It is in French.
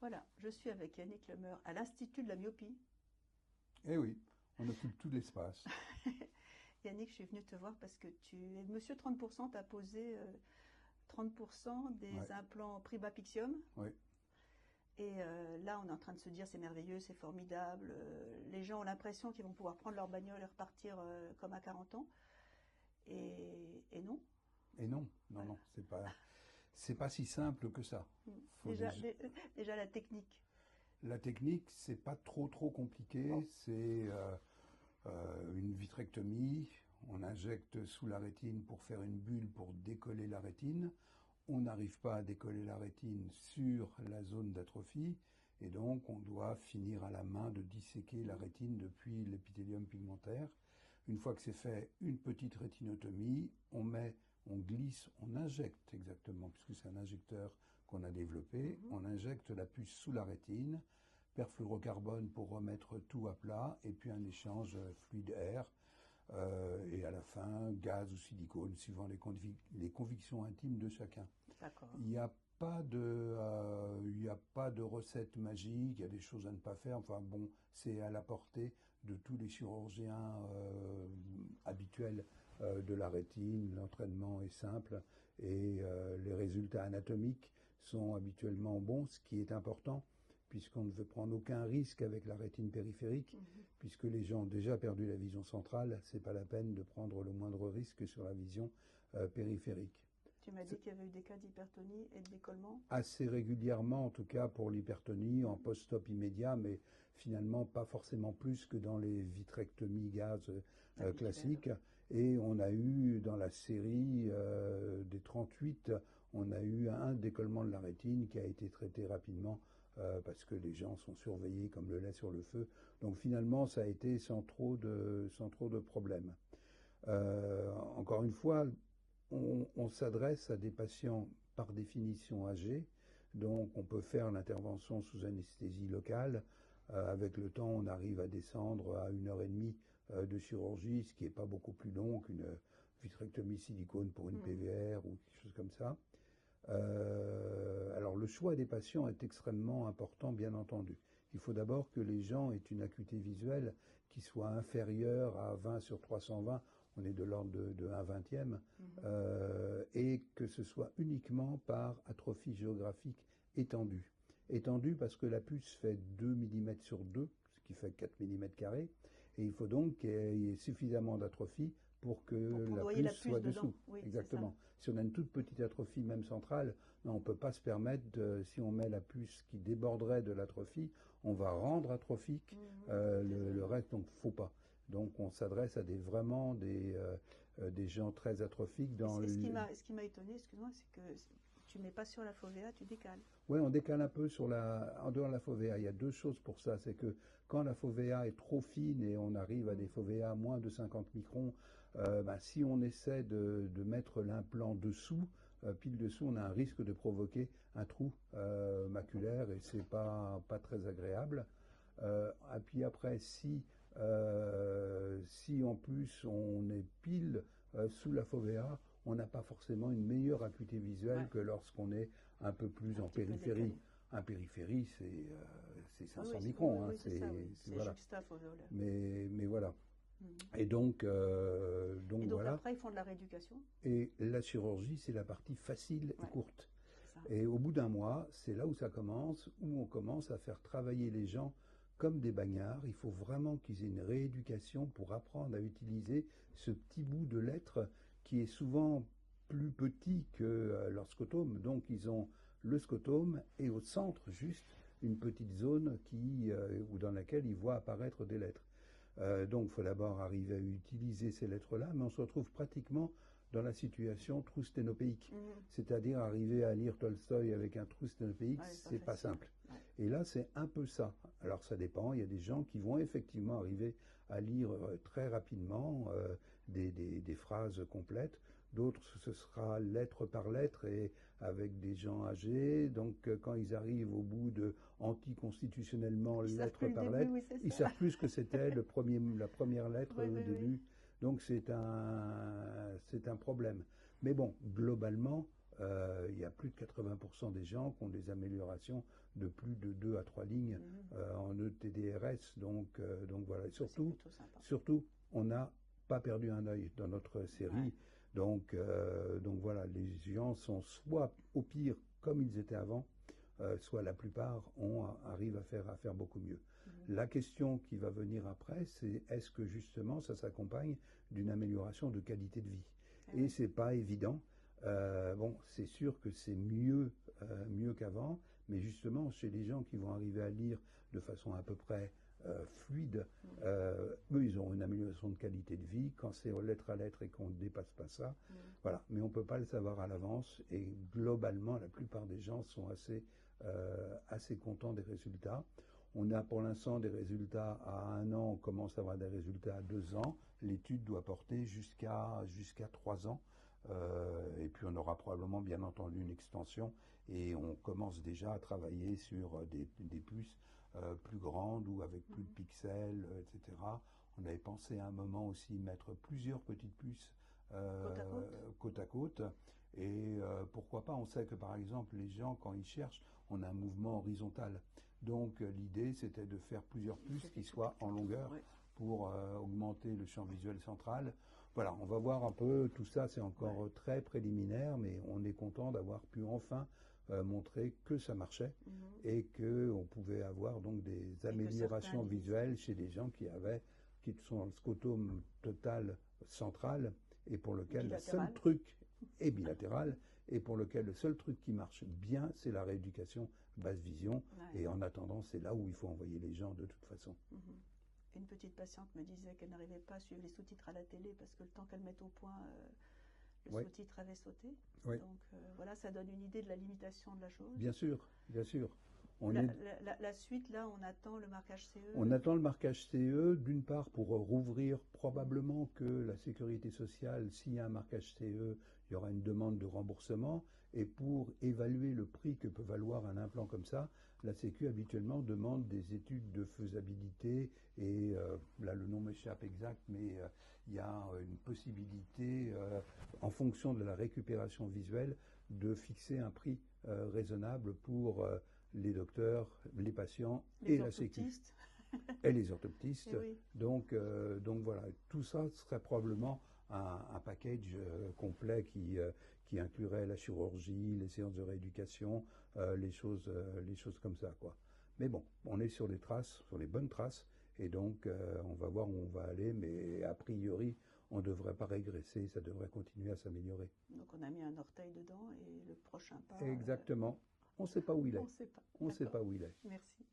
Voilà, je suis avec Yannick Lemeur à l'Institut de la myopie. Eh oui, on occupe tout l'espace. Yannick, je suis venue te voir parce que tu es Monsieur 30%, tu as posé 30% Ouais, des implants Pribapixium. ouais. Et là, on est en train de se dire c'est merveilleux, c'est formidable. Les gens ont l'impression qu'ils vont pouvoir prendre leur bagnole et repartir comme à 40 ans. Et non. Et non, non, Voilà. non, c'est pas si simple que ça. Faut Déjà, déjà, déjà la technique. la technique, c'est pas trop compliqué. C'est une vitrectomie. On injecte sous la rétine pour faire une bulle pour décoller la rétine. On n'arrive pas à décoller la rétine sur la zone d'atrophie. Et donc, on doit finir à la main de disséquer la rétine depuis l'épithélium pigmentaire. Une fois que c'est fait, une petite rétinotomie, on glisse, on injecte exactement, puisque c'est un injecteur qu'on a développé, on injecte la puce sous la rétine, perfluorocarbone pour remettre tout à plat, et puis un échange fluide-air, et à la fin, gaz ou silicone, suivant les convictions intimes de chacun. D'accord. Il n'y a pas de recette magique, il y a des choses à ne pas faire. Enfin bon, c'est à la portée de tous les chirurgiens habituels de la rétine. L'entraînement est simple et les résultats anatomiques sont habituellement bons, ce qui est important puisqu'on ne veut prendre aucun risque avec la rétine périphérique, puisque les gens ont déjà perdu la vision centrale, c'est pas la peine de prendre le moindre risque sur la vision périphérique. Tu m'as dit qu'il y avait eu des cas d'hypertonie et de décollement. Assez régulièrement, en tout cas pour l'hypertonie, en post-op immédiat, mais finalement pas forcément plus que dans les vitrectomies gaz classiques. Et on a eu dans la série des 38, on a eu un décollement de la rétine qui a été traité rapidement parce que les gens sont surveillés comme le lait sur le feu. Donc finalement, ça a été sans trop de problèmes. Encore une fois, on s'adresse à des patients par définition âgés, donc on peut faire l'intervention sous anesthésie locale. Avec le temps, on arrive à descendre à 1 heure et demie de chirurgie, ce qui n'est pas beaucoup plus long qu'une vitrectomie silicone pour une PVR ou quelque chose comme ça. Alors le choix des patients est extrêmement important, bien entendu. Il faut d'abord que les gens aient une acuité visuelle qui soit inférieure à 20 sur 320, on est de l'ordre de 1/20e, et que ce soit uniquement par atrophie géographique étendue. Étendue parce que la puce fait 2 mm sur 2, ce qui fait 4 mm², et il faut donc qu'il y ait suffisamment d'atrophie pour que la puce soit dessous. Oui, exactement. Si on a une toute petite atrophie, même centrale, on ne peut pas se permettre, si on met la puce qui déborderait de l'atrophie, on va rendre atrophique le reste, donc faut pas. Donc on s'adresse à vraiment des gens très atrophiques. Ce qui m'a étonné, excuse-moi, c'est que tu ne mets pas sur la fovea, tu décales. Oui, on décale un peu en dehors de la fovea. Il y a deux choses pour ça. C'est que quand la fovea est trop fine et on arrive à des foveas à moins de 50 microns, si on essaie de mettre l'implant dessous, pile dessous, on a un risque de provoquer un trou maculaire et c'est pas très agréable. Et puis après, si en plus on est pile sous la fovea, on n'a pas forcément une meilleure acuité visuelle que lorsqu'on est un peu plus en périphérie. Un périphérie, c'est 500 microns. Oui, c'est voilà. juxtafoveolaire. Mais voilà. Et donc voilà. Après, ils font de la rééducation. Et la chirurgie, c'est la partie facile et courte. Ça. Et au bout d'un mois, c'est là où ça commence, où on commence à faire travailler les gens comme des bagnards. Il faut vraiment qu'ils aient une rééducation pour apprendre à utiliser ce petit bout de lettre qui est souvent plus petit que leur scotome. Donc ils ont le scotome et au centre juste une petite zone dans laquelle ils voient apparaître des lettres. Donc il faut d'abord arriver à utiliser ces lettres-là, mais on se retrouve pratiquement dans la situation trou sténopéique. C'est-à-dire arriver à lire Tolstoï avec un trou sténopéique, c'est pas simple. Ouais. Et là, c'est un peu ça. Alors ça dépend, il y a des gens qui vont effectivement arriver à lire très rapidement des phrases complètes. D'autres, ce sera lettre par lettre et avec des gens âgés. Donc quand ils arrivent au bout de anticonstitutionnellement lettre par lettre, ils savent plus ce que c'était la première lettre au début. Donc c'est un problème. Mais bon, globalement, il y a plus de 80% des gens qui ont des améliorations de plus de 2 à 3 lignes en ETDRS. Donc voilà. Et surtout, on n'a pas perdu un œil dans notre série. Ouais. Donc voilà, les gens sont soit au pire comme ils étaient avant, soit la plupart arrivent à faire beaucoup mieux. La question qui va venir après, c'est est-ce que justement ça s'accompagne d'une amélioration de qualité de vie? Et c'est pas évident. Bon, c'est sûr que c'est mieux qu'avant, mais justement chez les gens qui vont arriver à lire de façon à peu près fluide, eux ils ont une amélioration de qualité de vie quand c'est lettre à lettre et qu'on ne dépasse pas ça. Voilà, mais on peut pas le savoir à l'avance et globalement la plupart des gens sont assez contents des résultats. On a pour l'instant des résultats à 1 an, on commence à avoir des résultats à 2 ans. L'étude doit porter jusqu'à 3 ans. Et puis on aura probablement bien entendu une extension et on commence déjà à travailler sur des puces plus grandes ou avec plus de pixels, etc. On avait pensé à un moment aussi mettre plusieurs petites puces côte à côte. Et pourquoi pas, on sait que par exemple les gens quand ils cherchent, on a un mouvement horizontal. Donc l'idée c'était de faire plusieurs puces qui soient en longueur pour augmenter le champ visuel central. Voilà, on va voir un peu, tout ça c'est encore très préliminaire, mais on est content d'avoir pu enfin montrer que ça marchait et qu'on pouvait avoir donc des améliorations visuelles chez des gens qui sont dans le scotome total central et pour lequel le seul truc est bilatéral et pour lequel le seul truc qui marche bien c'est la rééducation basse vision et en attendant c'est là où il faut envoyer les gens de toute façon. Une petite patiente me disait qu'elle n'arrivait pas à suivre les sous-titres à la télé parce que le temps qu'elle mette au point, le sous-titre avait sauté. Donc voilà, ça donne une idée de la limitation de la chose. Bien sûr, bien sûr. La suite, là, on attend le marquage CE. On attend le marquage CE, d'une part pour rouvrir probablement que la sécurité sociale, s'il y a un marquage CE, il y aura une demande de remboursement. Et pour évaluer le prix que peut valoir un implant comme ça, la Sécu habituellement demande des études de faisabilité et là le nom m'échappe exact, mais il y a une possibilité en fonction de la récupération visuelle de fixer un prix raisonnable pour les docteurs, les patients et la Sécu. Et les orthoptistes. Donc voilà, tout ça serait probablement un package complet qui inclurait la chirurgie, les séances de rééducation, les choses comme ça, quoi. Mais bon, on est sur les traces, sur les bonnes traces, et donc on va voir où on va aller, mais a priori, on ne devrait pas régresser, ça devrait continuer à s'améliorer. Donc on a mis un orteil dedans et le prochain pas. Exactement. On ne sait pas où il est. On ne sait pas. Où il est. Merci.